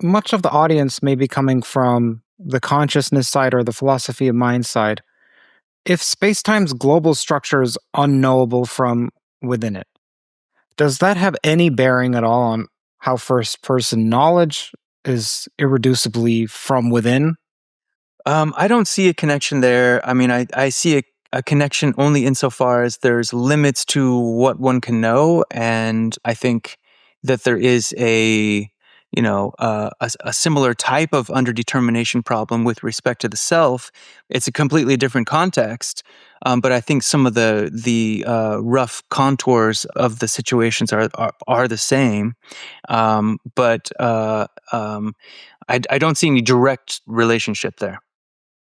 much of the audience may be coming from the consciousness side or the philosophy of mind side. If spacetime's global structure is unknowable from within it, does that have any bearing at all on how first-person knowledge is irreducibly from within? I don't see a connection there. I mean, I see a connection only insofar as there's limits to what one can know, and I think that there is a similar type of underdetermination problem with respect to the self. It's a completely different context, but I think some of the rough contours of the situations are the same. I don't see any direct relationship there.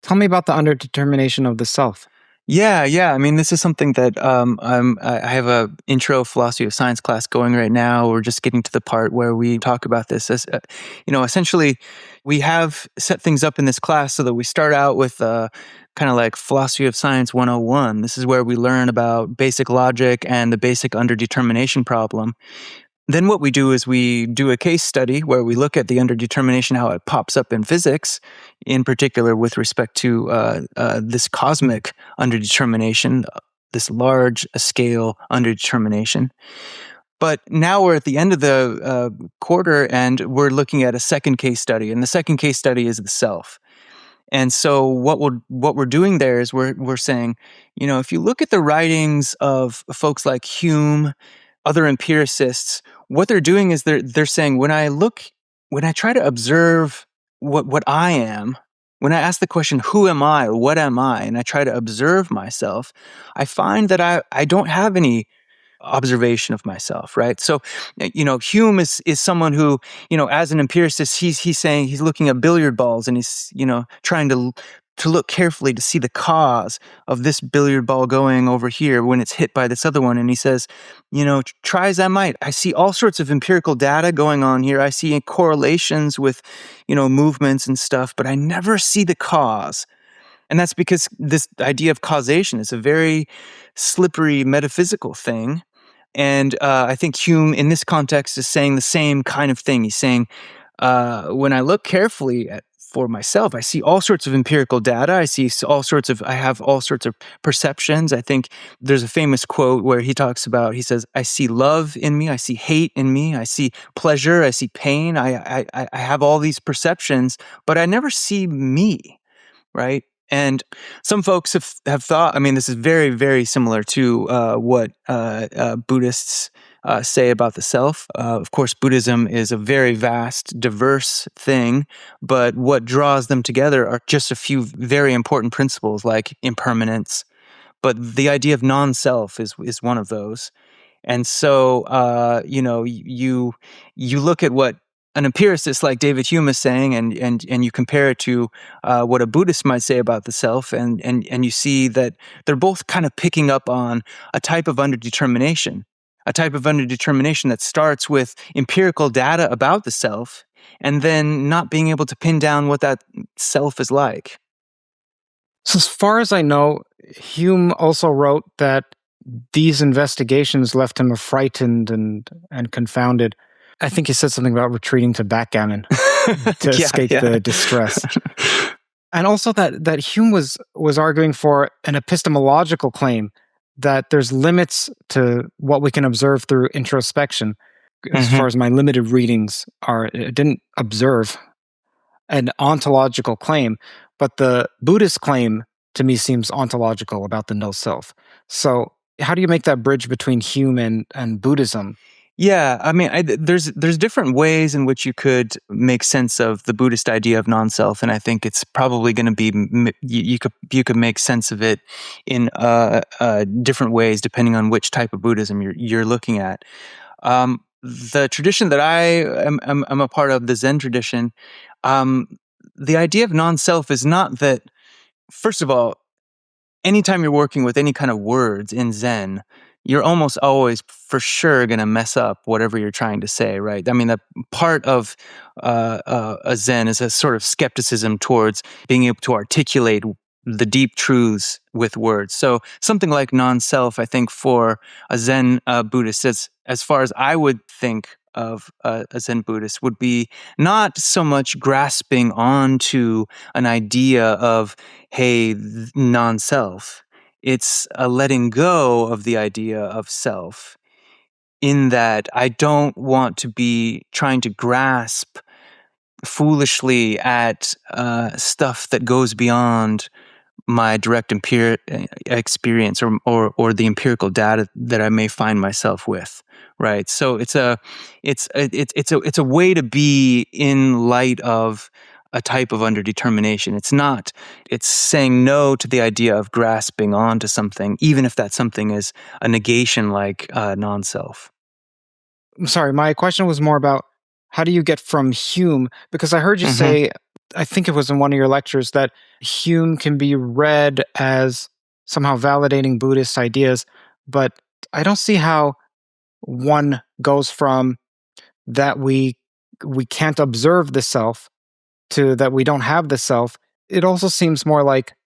Tell me about the underdetermination of the self. Yeah. I mean, this is something that I have a intro philosophy of science class going right now. We're just getting to the part where we talk about this. As, essentially, we have set things up in this class so that we start out with kind of like philosophy of science 101. This is where we learn about basic logic and the basic underdetermination problem. Then what we do is we do a case study where we look at the underdetermination, how it pops up in physics, in particular with respect to this cosmic underdetermination, this large scale underdetermination. But now we're at the end of the quarter and we're looking at a second case study. And the second case study is the self. And so what we're doing there is we're saying, if you look at the writings of folks like Hume, other empiricists, what they're doing is they're saying, when I try to observe what I am, when I ask the question, who am I or what am I, and I try to observe myself, I find that I don't have any observation of myself, right? So, Hume is someone who, as an empiricist, he's saying he's looking at billiard balls and he's, trying to look carefully to see the cause of this billiard ball going over here when it's hit by this other one. And he says, try as I might, I see all sorts of empirical data going on here. I see correlations with, movements and stuff, but I never see the cause. And that's because this idea of causation is a very slippery metaphysical thing. And I think Hume, in this context, is saying the same kind of thing. He's saying, when I look carefully for myself, I see all sorts of empirical data. I have all sorts of perceptions. I think there's a famous quote where he says, I see love in me, I see hate in me, I see pleasure, I see pain. I have all these perceptions, but I never see me, right? And some folks have thought, I mean, this is very, very similar to what Buddhists say about the self. Of course, Buddhism is a very vast, diverse thing, but what draws them together are just a few very important principles like impermanence. But the idea of non-self is one of those. And so, you look at what an empiricist like David Hume is saying, and you compare it to what a Buddhist might say about the self, and you see that they're both kind of picking up on a type of underdetermination that starts with empirical data about the self, and then not being able to pin down what that self is like. So as far as I know, Hume also wrote that these investigations left him frightened and confounded. I think he said something about retreating to backgammon to escape the distress. And also that Hume was arguing for an epistemological claim that there's limits to what we can observe through introspection. As far as my limited readings are, it didn't observe an ontological claim, but the Buddhist claim to me seems ontological about the no self. So how do you make that bridge between Hume and Buddhism? Yeah, I mean, there's different ways in which you could make sense of the Buddhist idea of non-self, and I think it's probably going to be you could make sense of it in different ways depending on which type of Buddhism you're looking at. The tradition that I am a part of, the Zen tradition, the idea of non-self is not that. First of all, anytime you're working with any kind of words in Zen, you're almost always for sure going to mess up whatever you're trying to say, right? I mean, the part of a Zen is a sort of skepticism towards being able to articulate the deep truths with words. So something like non-self, I think, for a Zen Buddhist, as far as I would think of a Zen Buddhist would be not so much grasping onto an idea of, hey, non-self. It's a letting go of the idea of self, in that I don't want to be trying to grasp foolishly at stuff that goes beyond my direct experience or the empirical data that I may find myself with, right? So it's a way to be in light of a type of underdetermination. It's saying no to the idea of grasping onto something, even if that something is a negation like non-self. I'm sorry, my question was more about how do you get from Hume? Because I heard you Mm-hmm. say, I think it was in one of your lectures, that Hume can be read as somehow validating Buddhist ideas, but I don't see how one goes from that we can't observe the self to that we don't have the self. It also seems more like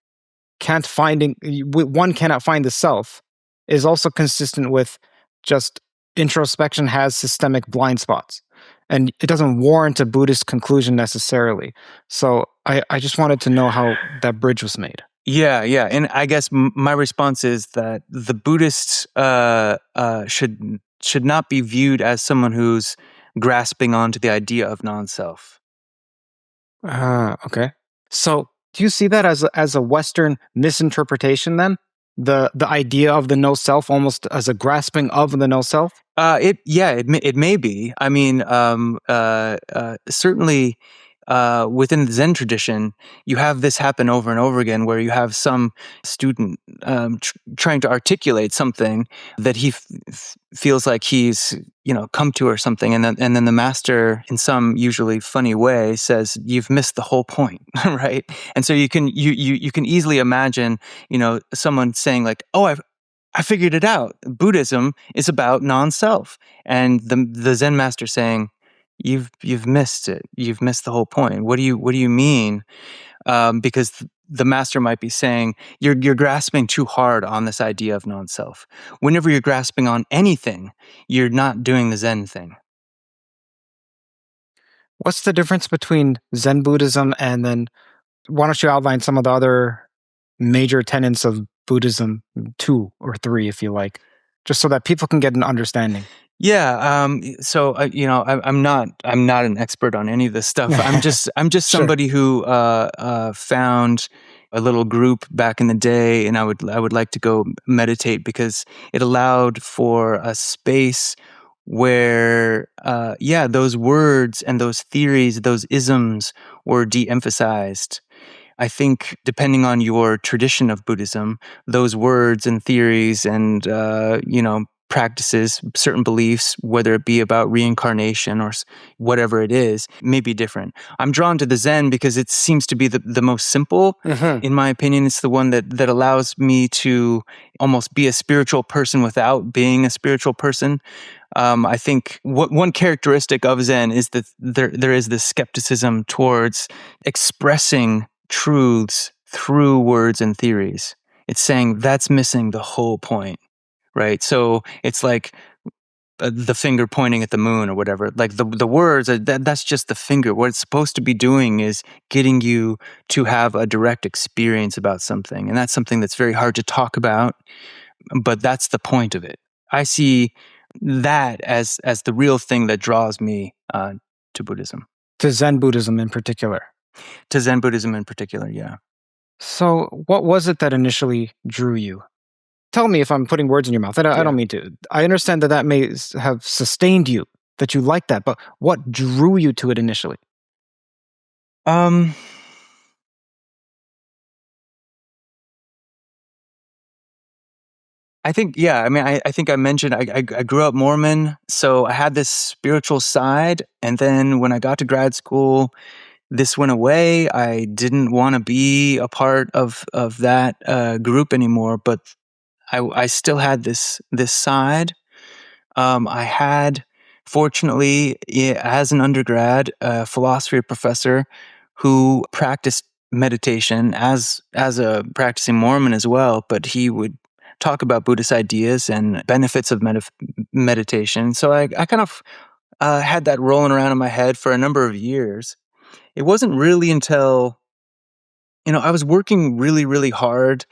one cannot find the self is also consistent with just introspection has systemic blind spots, and it doesn't warrant a Buddhist conclusion necessarily. So I just wanted to know how that bridge was made. Yeah, and I guess my response is that the Buddhists should not be viewed as someone who's grasping onto the idea of non-self. Okay. So do you see that as a Western misinterpretation then? The idea of the no self almost as a grasping of the no self? It may be. I mean, certainly within the Zen tradition, you have this happen over and over again, where you have some student trying to articulate something that he feels like he's come to or something, and then the master, in some usually funny way, says, "You've missed the whole point," right? And so you can easily imagine someone saying like, "Oh, I figured it out. Buddhism is about non-self," and the Zen master saying, "You've missed it. You've missed the whole point. What do you mean?" Because the master might be saying, you're grasping too hard on this idea of non-self. Whenever you're grasping on anything, you're not doing the Zen thing. What's the difference between Zen Buddhism and then why don't you outline some of the other major tenets of Buddhism, 2 or 3 if you like, just so that people can get an understanding? Yeah. So I'm not an expert on any of this stuff. I'm just Sure. somebody who found a little group back in the day, and I would like to go meditate because it allowed for a space where those words and those theories, those isms, were de-emphasized. I think depending on your tradition of Buddhism, those words and theories and practices, certain beliefs, whether it be about reincarnation or whatever it is, may be different. I'm drawn to the Zen because it seems to be the most simple. Mm-hmm. In my opinion, it's the one that allows me to almost be a spiritual person without being a spiritual person. I think one characteristic of Zen is that there is this skepticism towards expressing truths through words and theories. It's saying that's missing the whole point, right? So it's like the finger pointing at the moon or whatever. Like the words, that's just the finger. What it's supposed to be doing is getting you to have a direct experience about something. And that's something that's very hard to talk about, but that's the point of it. I see that as the real thing that draws me to Buddhism. To Zen Buddhism in particular. To Zen Buddhism in particular, yeah. So, what was it that initially drew you? Tell me if I'm putting words in your mouth. I Yeah. don't mean to. I understand that may have sustained you, that you like that, but what drew you to it initially? I think, I think I mentioned I grew up Mormon, so I had this spiritual side. And then when I got to grad school, this went away. I didn't want to be a part of that group anymore, but I still had this side. I had, fortunately, as an undergrad, a philosophy professor who practiced meditation as a practicing Mormon as well, but he would talk about Buddhist ideas and benefits of meditation. So I kind of had that rolling around in my head for a number of years. It wasn't really until, I was working really, really hard,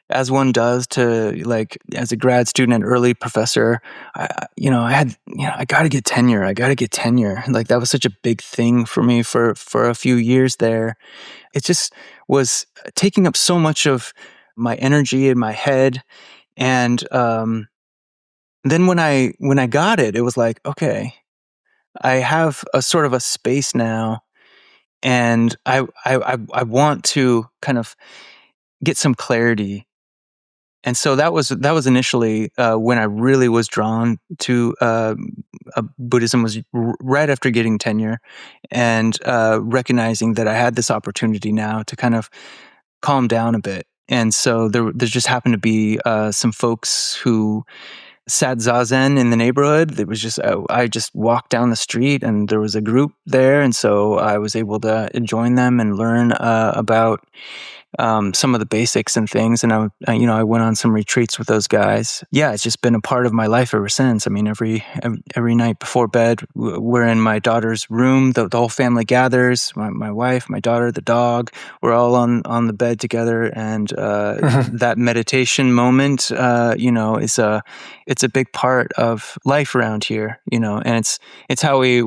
as one does, to, like, as a grad student and early professor. I got to get tenure. I got to get tenure. Like, that was such a big thing for me for a few years there. It just was taking up so much of my energy in my head. And then when I got it, it was like, okay, I have a sort of a space now, and I want to kind of get some clarity. And so that was initially when I really was drawn to Buddhism, was right after getting tenure, and recognizing that I had this opportunity now to kind of calm down a bit. And so there just happened to be some folks who sat zazen in the neighborhood. It was just, I just walked down the street and there was a group there. And so I was able to join them and learn about some of the basics and things. And I went on some retreats with those guys. Yeah, it's just been a part of my life ever since. I mean, every night before bed, we're in my daughter's room. The whole family gathers. My wife, my daughter, the dog. We're all on the bed together, and that meditation moment, is it's a big part of life around here. And it's how we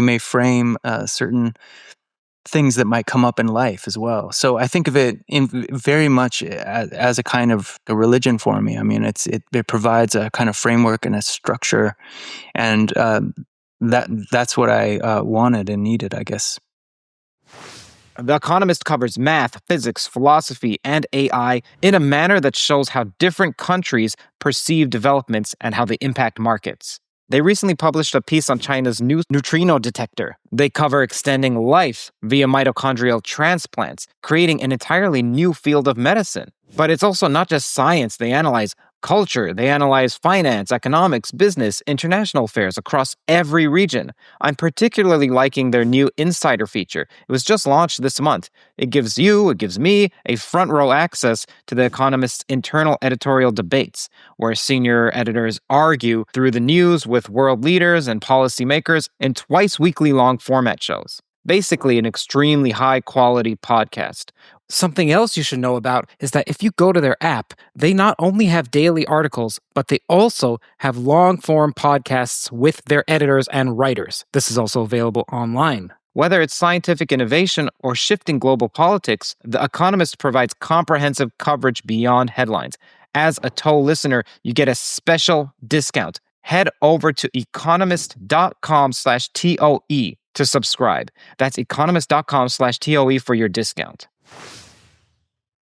may frame certain things that might come up in life as well. So I think of it very much as a kind of a religion for me. I mean, it provides a kind of framework and a structure, and that's what I wanted and needed, I guess. The Economist covers math, physics, philosophy, and AI in a manner that shows how different countries perceive developments and how they impact markets. They recently published a piece on China's new neutrino detector. They cover extending life via mitochondrial transplants, creating an entirely new field of medicine. But it's also not just science. They analyze culture, they analyze finance, economics, business, international affairs across every region. I'm particularly liking their new insider feature. It was just launched this month. It gives me a front row access to The Economist's internal editorial debates, where senior editors argue through the news with world leaders and policymakers in twice weekly long format shows. Basically, an extremely high-quality podcast. Something else you should know about is that if you go to their app, they not only have daily articles, but they also have long-form podcasts with their editors and writers. This is also available online. Whether it's scientific innovation or shifting global politics, The Economist provides comprehensive coverage beyond headlines. As a TOE listener, you get a special discount. Head over to economist.com/TOE to subscribe. That's economist.com/TOE for your discount.